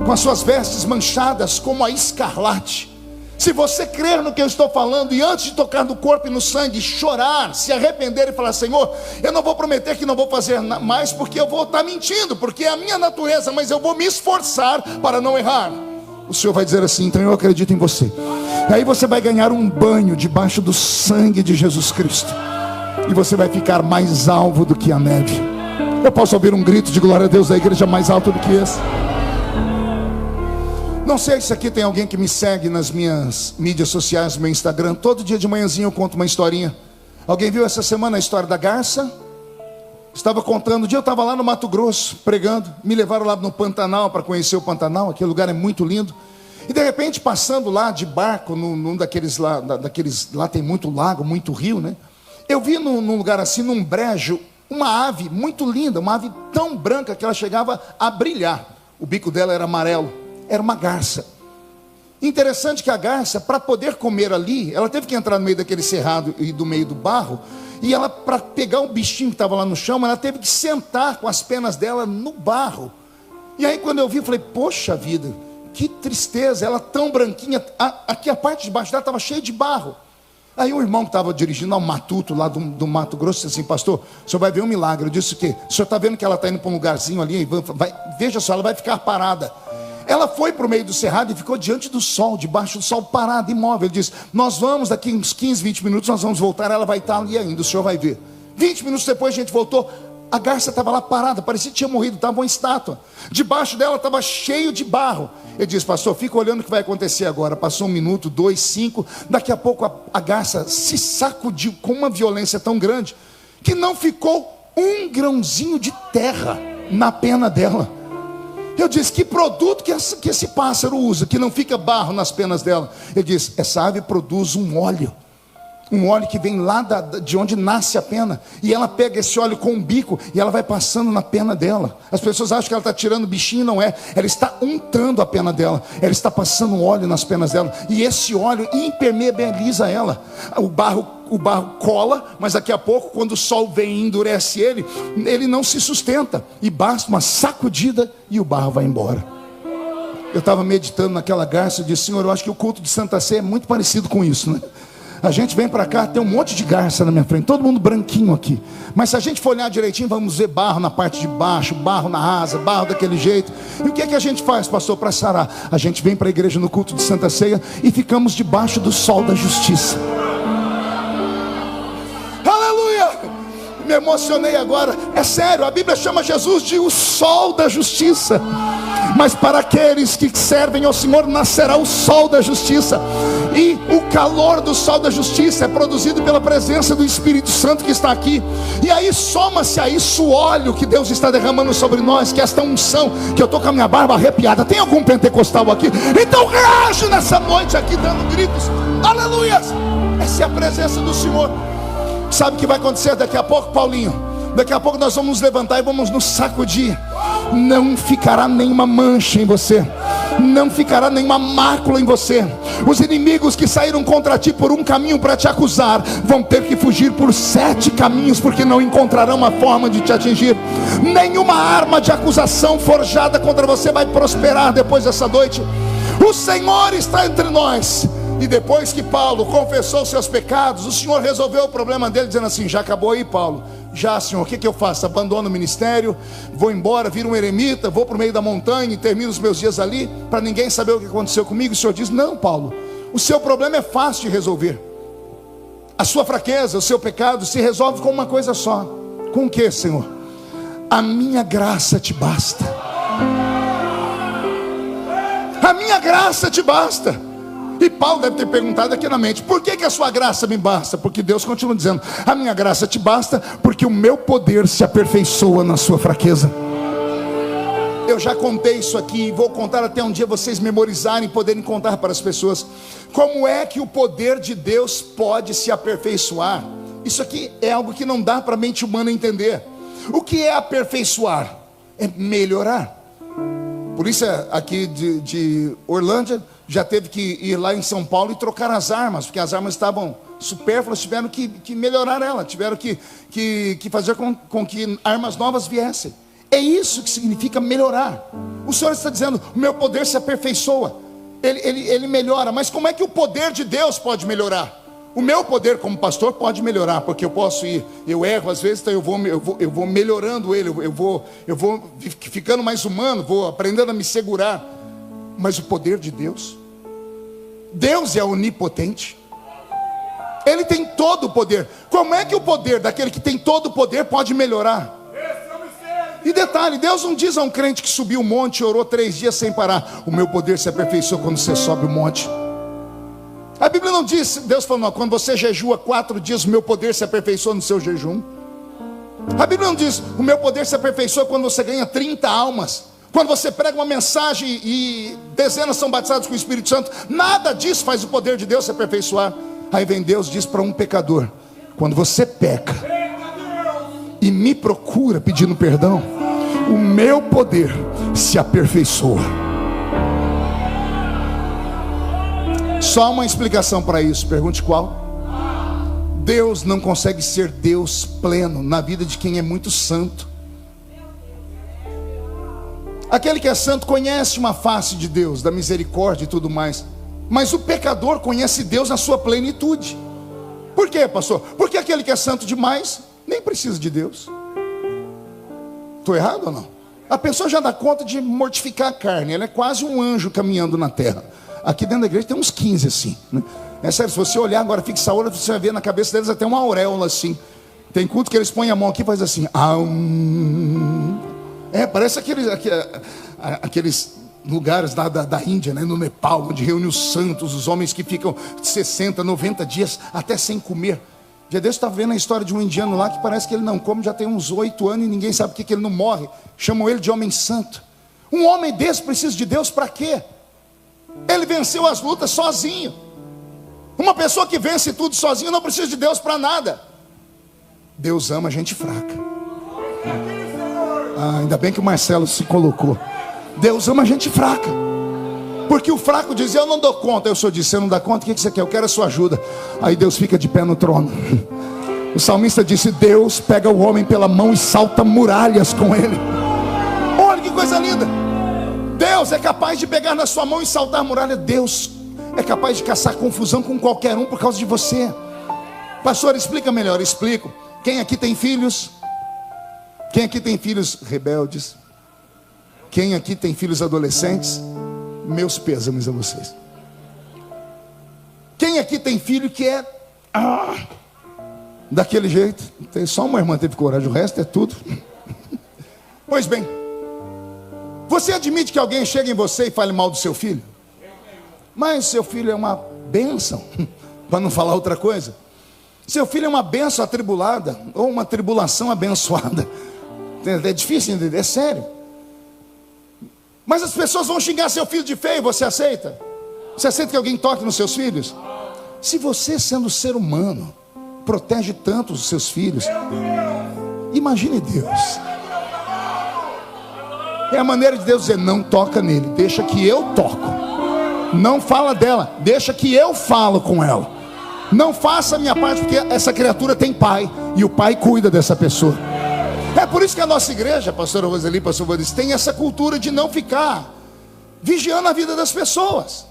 [SPEAKER 1] com as suas vestes manchadas como a escarlate, se você crer no que eu estou falando, e antes de tocar no corpo e no sangue, chorar, se arrepender e falar: Senhor, eu não vou prometer que não vou fazer mais, porque eu vou estar mentindo, porque é a minha natureza, mas eu vou me esforçar para não errar. O Senhor vai dizer assim: então eu acredito em você. E aí você vai ganhar um banho debaixo do sangue de Jesus Cristo. e você vai ficar mais alvo do que a neve. Eu posso ouvir um grito de glória a Deus da igreja mais alto do que esse? Não sei se aqui tem alguém que me segue nas minhas mídias sociais, no meu Instagram. Todo dia de manhãzinho eu conto uma historinha. Alguém viu essa semana a história da garça? Estava contando, um dia eu estava lá no Mato Grosso, pregando. Me levaram lá no Pantanal para conhecer o Pantanal. Aquele lugar é muito lindo. E de repente, passando lá de barco, num daqueles lá, lá tem muito lago, muito rio, né? Eu vi num lugar assim, num brejo, uma ave muito linda, uma ave tão branca que ela chegava a brilhar. O bico dela era amarelo. Era uma garça. Interessante que a garça, para poder comer ali, ela teve que entrar no meio daquele cerrado e do meio do barro. E ela, para pegar um bichinho que estava lá no chão, ela teve que sentar com as penas dela no barro. E aí quando eu vi, eu falei, poxa vida, que tristeza, ela tão branquinha. Aqui a parte de baixo dela estava cheia de barro. Aí um irmão que estava dirigindo ao matuto lá do Mato Grosso disse assim, pastor, o senhor vai ver um milagre. Eu disse o quê? O senhor está vendo que ela está indo para um lugarzinho ali? Veja só, ela vai ficar parada. Ela foi para o meio do cerrado e ficou diante do sol, debaixo do sol, parada, imóvel. Ele disse, nós vamos daqui uns 15, 20 minutos, nós vamos voltar, ela vai estar ali ainda, o senhor vai ver. 20 minutos depois a gente voltou, a garça estava lá parada, parecia que tinha morrido, estava uma estátua. Debaixo dela estava cheio de barro. Ele disse, pastor, fica olhando o que vai acontecer agora. Passou 1 minuto, 2, 5, daqui a pouco a garça se sacudiu com uma violência tão grande, que não ficou um grãozinho de terra na pena dela. Eu disse, que produto que esse pássaro usa, que não fica barro nas penas dela? Ele disse, essa ave produz um óleo que vem lá de onde nasce a pena, e ela pega esse óleo com um bico, e ela vai passando na pena dela. As pessoas acham que ela está tirando bichinho, não é, ela está untando a pena dela, ela está passando óleo nas penas dela, e esse óleo impermeabiliza ela. O barro cola, mas daqui a pouco, quando o sol vem e endurece ele não se sustenta, e basta uma sacudida e o barro vai embora. Eu estava meditando naquela garça e disse, Senhor, eu acho que o culto de Santa Ceia é muito parecido com isso, né? A gente vem para cá, tem um monte de garça na minha frente, todo mundo branquinho aqui, mas se a gente for olhar direitinho, vamos ver barro na parte de baixo, barro na asa, barro daquele jeito. E o que é que a gente faz, pastor, para sarar? A gente vem para a igreja no culto de Santa Ceia e ficamos debaixo do sol da justiça. Me emocionei agora, é sério, a Bíblia chama Jesus de o sol da justiça. Mas para aqueles que servem ao Senhor, nascerá o sol da justiça. E o calor do sol da justiça é produzido pela presença do Espírito Santo que está aqui. E aí soma-se a isso o óleo que Deus está derramando sobre nós, que é esta unção, que eu estou com a minha barba arrepiada. Tem algum pentecostal aqui? Então reage nessa noite aqui dando gritos, aleluias. Essa é a presença do Senhor. Sabe o que vai acontecer daqui a pouco, Paulinho? Daqui a pouco nós vamos nos levantar e vamos nos sacudir. Não ficará nenhuma mancha em você, não ficará nenhuma mácula em você. Os inimigos que saíram contra ti por um caminho para te acusar, vão ter que fugir por 7 caminhos, porque não encontrarão uma forma de te atingir. Nenhuma arma de acusação forjada contra você vai prosperar depois dessa noite. O Senhor está entre nós. E depois que Paulo confessou seus pecados, o Senhor resolveu o problema dele, dizendo assim, já acabou aí, Paulo? Já, Senhor, o que eu faço? Abandono o ministério, vou embora, viro um eremita, vou para o meio da montanha e termino os meus dias ali, para ninguém saber o que aconteceu comigo? E o Senhor diz, não, Paulo, o seu problema é fácil de resolver. A sua fraqueza, o seu pecado se resolve com uma coisa só. Com o que, Senhor? A minha graça te basta. A minha graça te basta. E Paulo deve ter perguntado aqui na mente, por que a sua graça me basta? Porque Deus continua dizendo, a minha graça te basta, porque o meu poder se aperfeiçoa na sua fraqueza. Eu já contei isso aqui, vou contar até um dia vocês memorizarem e poderem contar para as pessoas. Como é que o poder de Deus pode se aperfeiçoar? Isso aqui é algo que não dá para a mente humana entender. O que é aperfeiçoar? É melhorar. Por isso aqui de Orlândia já teve que ir lá em São Paulo e trocar as armas, porque as armas estavam supérfluas, tiveram que melhorar ela, tiveram que fazer com que armas novas viessem. É isso que significa melhorar. O Senhor está dizendo, o meu poder se aperfeiçoa, ele melhora. Mas como é que o poder de Deus pode melhorar? O meu poder como pastor pode melhorar, porque eu posso ir, eu erro às vezes, então eu vou melhorando ele, eu vou ficando mais humano, vou aprendendo a me segurar. Mas o poder de Deus, Deus é onipotente, Ele tem todo o poder. Como é que o poder daquele que tem todo o poder pode melhorar? E detalhe, Deus não diz a um crente que subiu o monte e orou 3 dias sem parar: o meu poder se aperfeiçoa quando você sobe o monte. A Bíblia não diz, Deus falou, não, quando você jejua 4 dias, o meu poder se aperfeiçoa no seu jejum. A Bíblia não diz, o meu poder se aperfeiçoa quando você ganha 30 almas, quando você prega uma mensagem e dezenas são batizados com o Espírito Santo. Nada disso faz o poder de Deus se aperfeiçoar. Aí vem Deus e diz para um pecador: quando você peca e me procura pedindo perdão, o meu poder se aperfeiçoa. Só uma explicação para isso, pergunte qual? Deus não consegue ser Deus pleno na vida de quem é muito santo. Aquele que é santo conhece uma face de Deus, da misericórdia e tudo mais, mas o pecador conhece Deus na sua plenitude. Por quê, pastor? Porque aquele que é santo demais nem precisa de Deus. Estou errado ou não? A pessoa já dá conta de mortificar a carne. Ela é quase um anjo caminhando na terra. Aqui dentro da igreja tem uns 15 assim, né? É sério, se você olhar agora, fixa a hora, você vai ver na cabeça deles até uma auréola assim. Tem culto que eles põem a mão aqui e faz assim. Parece aqueles lugares da Índia, né? No Nepal, onde reúne os santos, os homens que ficam 60, 90 dias até sem comer. Já Deus está vendo a história de um indiano lá que parece que ele não come já tem uns 8 anos e ninguém sabe por que ele não morre. Chamam ele de homem santo. Um homem desse precisa de Deus para quê? Ele venceu as lutas sozinho. Uma pessoa que vence tudo sozinho não precisa de Deus para nada. Deus ama gente fraca. Ainda bem que o Marcelo se colocou. Deus ama gente fraca. Porque o fraco diz: eu não dou conta. Eu sou disse: você não dá conta? O que você quer? Eu quero a sua ajuda. Aí Deus fica de pé no trono. O salmista disse: Deus pega o homem pela mão e salta muralhas com ele. Olha que coisa linda. Deus é capaz de pegar na sua mão e saltar a muralha. Deus é capaz de caçar confusão com qualquer um por causa de você. Pastor, explica melhor. Explico. Quem aqui tem filhos? Quem aqui tem filhos rebeldes? Quem aqui tem filhos adolescentes? Meus pêsames a vocês. Quem aqui tem filho que é daquele jeito? Tem só uma irmã teve coragem, o resto é tudo. Pois bem, você admite que alguém chega em você e fale mal do seu filho? Mas seu filho é uma bênção, para não falar outra coisa. Seu filho é uma bênção atribulada, ou uma tribulação abençoada. É difícil entender, é sério. Mas as pessoas vão xingar seu filho de feio, você aceita? Você aceita que alguém toque nos seus filhos? Se você, sendo ser humano, protege tanto os seus filhos, imagine Deus. É a maneira de Deus dizer: não toca nele, deixa que eu toco. Não fala dela, deixa que eu falo com ela. Não faça a minha parte, porque essa criatura tem pai, e o pai cuida dessa pessoa. É por isso que a nossa igreja, pastora Roseli, pastor Boris, tem essa cultura de não ficar vigiando a vida das pessoas,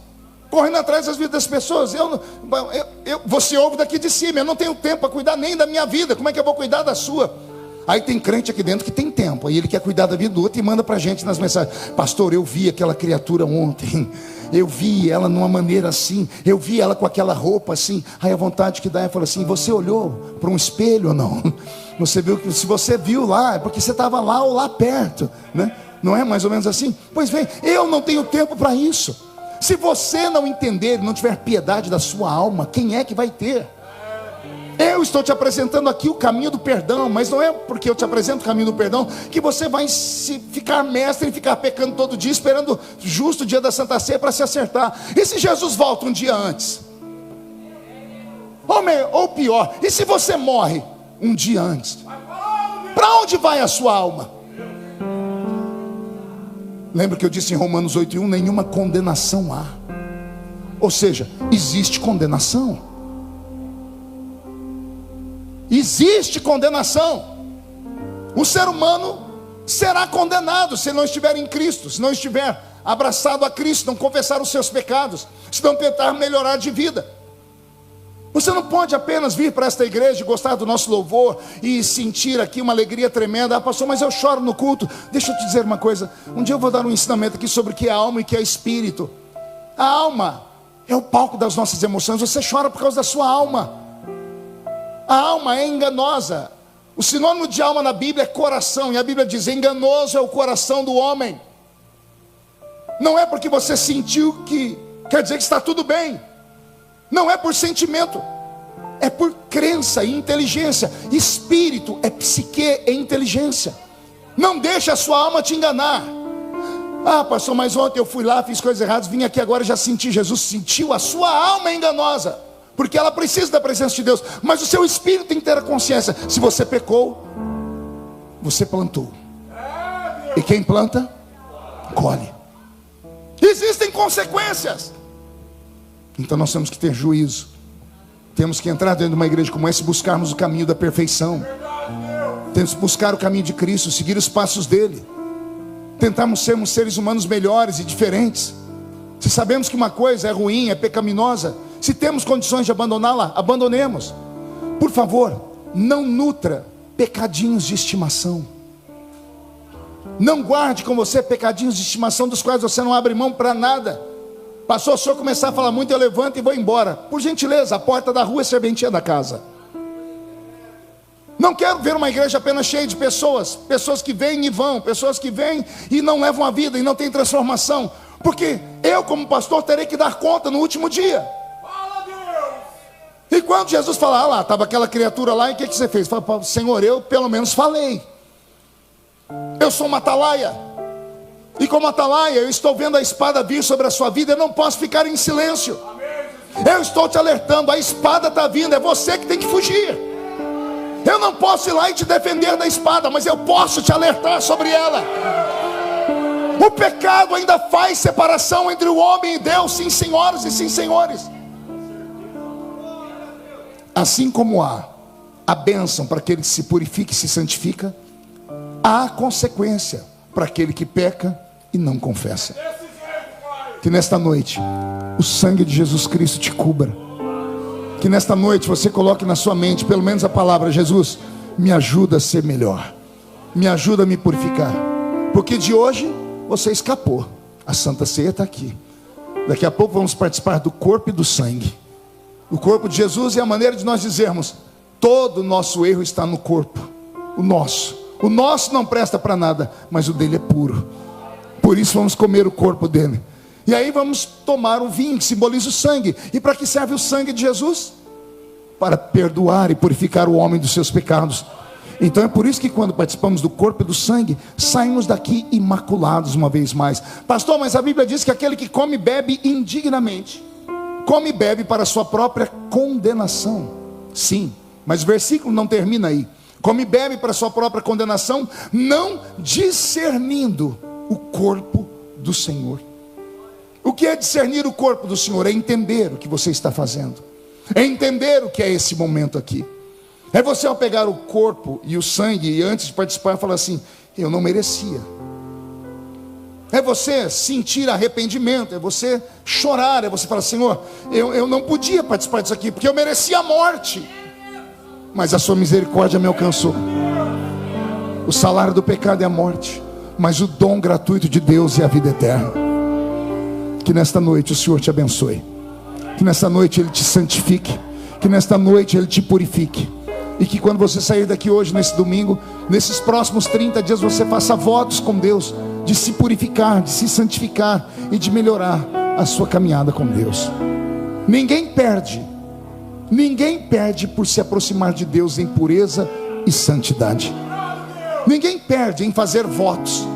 [SPEAKER 1] correndo atrás das vidas das pessoas. Você ouve daqui de cima: eu não tenho tempo para cuidar nem da minha vida, como é que eu vou cuidar da sua? Aí tem crente aqui dentro que tem tempo, aí ele quer cuidar da vida do outro e manda pra gente nas mensagens: pastor, eu vi aquela criatura ontem, eu vi ela numa maneira assim, eu vi ela com aquela roupa assim. Aí a vontade que dá é falar assim: você olhou para um espelho ou não? Você viu que, se você viu lá, é porque você estava lá ou lá perto, né? Não é mais ou menos assim? Pois bem, eu não tenho tempo para isso. Se você não entender, não tiver piedade da sua alma, quem é que vai ter? Eu estou te apresentando aqui o caminho do perdão, mas não é porque eu te apresento o caminho do perdão que você vai ficar mestre e ficar pecando todo dia, esperando justo o dia da Santa Ceia para se acertar. E se Jesus volta um dia antes? Ou pior, e se você morre um dia antes? Para onde vai a sua alma? Lembra que eu disse em Romanos 8:1: nenhuma condenação há. Ou seja, existe condenação. Existe condenação. O ser humano será condenado se não estiver em Cristo, se não estiver abraçado a Cristo, não confessar os seus pecados, se não tentar melhorar de vida. Você não pode apenas vir para esta igreja e gostar do nosso louvor e sentir aqui uma alegria tremenda. Pastor, mas eu choro no culto. Deixa eu te dizer uma coisa. Um dia eu vou dar um ensinamento aqui sobre o que é alma e o que é espírito. A alma é o palco das nossas emoções. Você chora por causa da sua alma. A alma é enganosa. O sinônimo de alma na Bíblia é coração, e a Bíblia diz: enganoso é o coração do homem. Não é porque você sentiu que quer dizer que está tudo bem. Não é por sentimento, é por crença e inteligência. Espírito é psique, é inteligência. Não deixe a sua alma te enganar. Ah, pastor, mas ontem eu fui lá, fiz coisas erradas, vim aqui agora e já senti. Jesus sentiu. A sua alma é enganosa, porque ela precisa da presença de Deus. Mas o seu espírito tem que ter a consciência. Se você pecou, você plantou. E quem planta, colhe. Existem consequências. Então nós temos que ter juízo. Temos que entrar dentro de uma igreja como essa e buscarmos o caminho da perfeição. Temos que buscar o caminho de Cristo, seguir os passos dele. Tentarmos sermos seres humanos melhores e diferentes. Se sabemos que uma coisa é ruim, é pecaminosa, se temos condições de abandoná-la, abandonemos. Por favor, não nutra pecadinhos de estimação. Não guarde com você pecadinhos de estimação dos quais você não abre mão para nada. Pastor, se o senhor começar a falar muito, eu levanto e vou embora. Por gentileza, a porta da rua é serventia da casa. Não quero ver uma igreja apenas cheia de pessoas que vêm e vão, pessoas que vêm e não levam a vida e não tem transformação. Porque eu, como pastor, terei que dar conta no último dia. E quando Jesus fala, ah lá, estava aquela criatura lá, e o que você fez? Fala, Senhor, eu pelo menos falei. Eu sou uma atalaia. E como atalaia, eu estou vendo a espada vir sobre a sua vida. Eu não posso ficar em silêncio. Eu estou te alertando, a espada está vindo. É você que tem que fugir. Eu não posso ir lá e te defender da espada, mas eu posso te alertar sobre ela. O pecado ainda faz separação entre o homem e Deus. Sim, senhoras e sim, senhores. Assim como há a bênção para aquele que se purifica e se santifica, há consequência para aquele que peca e não confessa. Que nesta noite o sangue de Jesus Cristo te cubra. Que nesta noite você coloque na sua mente pelo menos a palavra: Jesus, me ajuda a ser melhor, me ajuda a me purificar. Porque de hoje você escapou. A Santa Ceia está aqui. Daqui a pouco vamos participar do corpo e do sangue. O corpo de Jesus é a maneira de nós dizermos: todo o nosso erro está no corpo. O nosso não presta para nada, mas o dele é puro. Por isso vamos comer o corpo dele. E aí vamos tomar o vinho que simboliza o sangue. E para que serve o sangue de Jesus? Para perdoar e purificar o homem dos seus pecados. Então é por isso que quando participamos do corpo e do sangue, saímos daqui imaculados uma vez mais. Pastor, mas a Bíblia diz que aquele que come e bebe indignamente, come e bebe para a sua própria condenação. Sim, mas o versículo não termina aí. Come e bebe para a sua própria condenação, não discernindo o corpo do Senhor. O que é discernir o corpo do Senhor? É entender o que você está fazendo. É entender o que é esse momento aqui. É você ao pegar o corpo e o sangue e antes de participar falar assim: eu não merecia. É você sentir arrependimento, é você chorar, é você falar: Senhor, eu não podia participar disso aqui, porque eu merecia a morte, mas a sua misericórdia me alcançou. O salário do pecado é a morte, mas o dom gratuito de Deus é a vida eterna. Que nesta noite o Senhor te abençoe, que nesta noite Ele te santifique, que nesta noite Ele te purifique, e que quando você sair daqui hoje, nesse domingo, nesses próximos 30 dias, você faça votos com Deus, de se purificar, de se santificar e de melhorar a sua caminhada com Deus. Ninguém perde por se aproximar de Deus em pureza e santidade. Ninguém perde em fazer votos.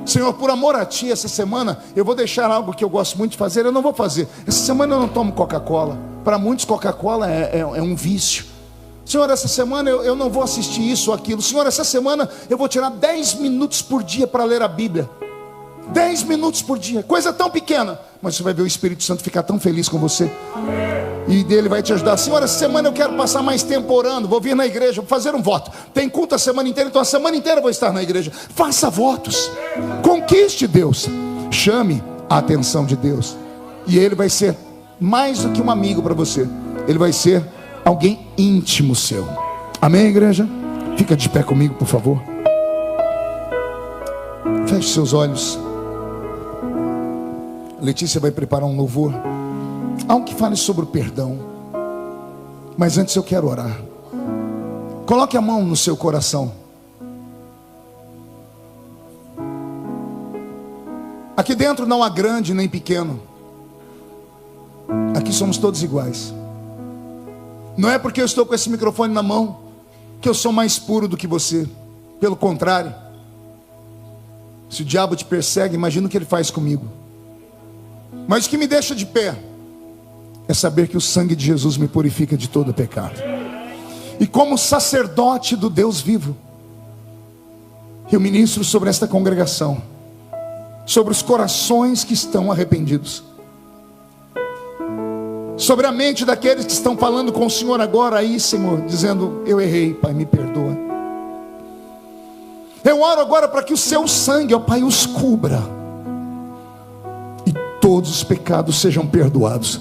[SPEAKER 1] Senhor, por amor a Ti, essa semana eu vou deixar algo que eu gosto muito de fazer. Eu não vou fazer. Essa semana eu não tomo Coca-Cola. Para muitos Coca-Cola é um vício. Senhor, essa semana eu não vou assistir isso ou aquilo. Senhor, essa semana eu vou tirar 10 minutos por dia para ler a Bíblia. 10 minutos por dia, coisa tão pequena, mas você vai ver o Espírito Santo ficar tão feliz com você. E dele vai te ajudar. Senhor, essa semana eu quero passar mais tempo orando, vou vir na igreja, vou fazer um voto. Tem culto a semana inteira, então a semana inteira eu vou estar na igreja. Faça votos, conquiste Deus, chame a atenção de Deus, e Ele vai ser mais do que um amigo para você. Ele vai ser alguém íntimo seu. Amém, igreja? Fica de pé comigo, por favor. Feche seus olhos. Letícia vai preparar um louvor, algo que fale sobre o perdão. Mas antes eu quero orar. Coloque a mão no seu coração. Aqui dentro não há grande nem pequeno. Aqui somos todos iguais. Não é porque eu estou com esse microfone na mão que eu sou mais puro do que você. Pelo contrário. Se o diabo te persegue, imagina o que ele faz comigo. Mas o que me deixa de pé é saber que o sangue de Jesus me purifica de todo pecado. E como sacerdote do Deus vivo, eu ministro sobre esta congregação, sobre os corações que estão arrependidos, sobre a mente daqueles que estão falando com o Senhor agora aí, Senhor, dizendo: eu errei, Pai, me perdoa. Eu oro agora para que o seu sangue, ó Pai, os cubra e todos os pecados sejam perdoados.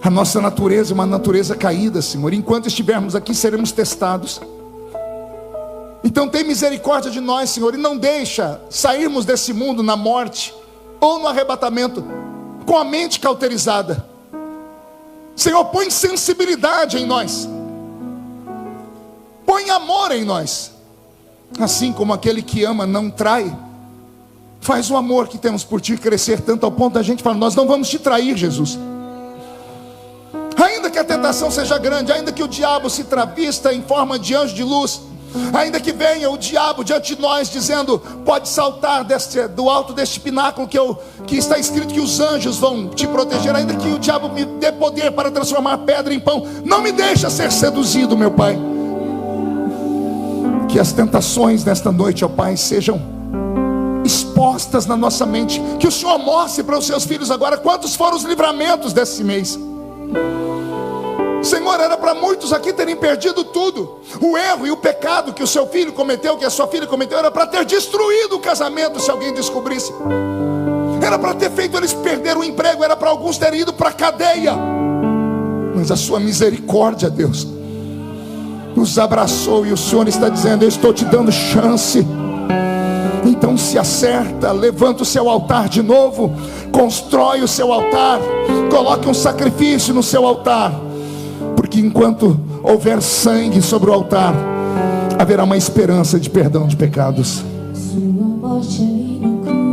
[SPEAKER 1] A nossa natureza é uma natureza caída, Senhor. Enquanto estivermos aqui, seremos testados. Então tem misericórdia de nós, Senhor, e não deixa sairmos desse mundo na morte ou no arrebatamento com a mente cauterizada. Senhor, põe sensibilidade em nós, põe amor em nós. Assim como aquele que ama não trai, faz o amor que temos por ti crescer tanto ao ponto da gente falar: nós não vamos te trair, Jesus. Ainda que a tentação seja grande, ainda que o diabo se travista em forma de anjo de luz, ainda que venha o diabo diante de nós dizendo: pode saltar do alto deste pináculo que está escrito que os anjos vão te proteger, ainda que o diabo me dê poder para transformar pedra em pão, não me deixa ser seduzido, meu Pai. Que as tentações nesta noite, ó Pai, sejam expostas na nossa mente. Que o Senhor mostre para os seus filhos agora quantos foram os livramentos desse mês. Senhor, era para muitos aqui terem perdido tudo. O erro e o pecado que o seu filho cometeu, que a sua filha cometeu, era para ter destruído o casamento se alguém descobrisse. Era para ter feito eles perder o emprego, era para alguns terem ido para a cadeia. Mas a sua misericórdia, Deus, nos abraçou e o Senhor está dizendo: eu estou te dando chance. Então se acerta, levanta o seu altar de novo, constrói o seu altar, coloque um sacrifício no seu altar, porque enquanto houver sangue sobre o altar, haverá uma esperança de perdão de pecados.
[SPEAKER 2] Sua morte ali na cruz.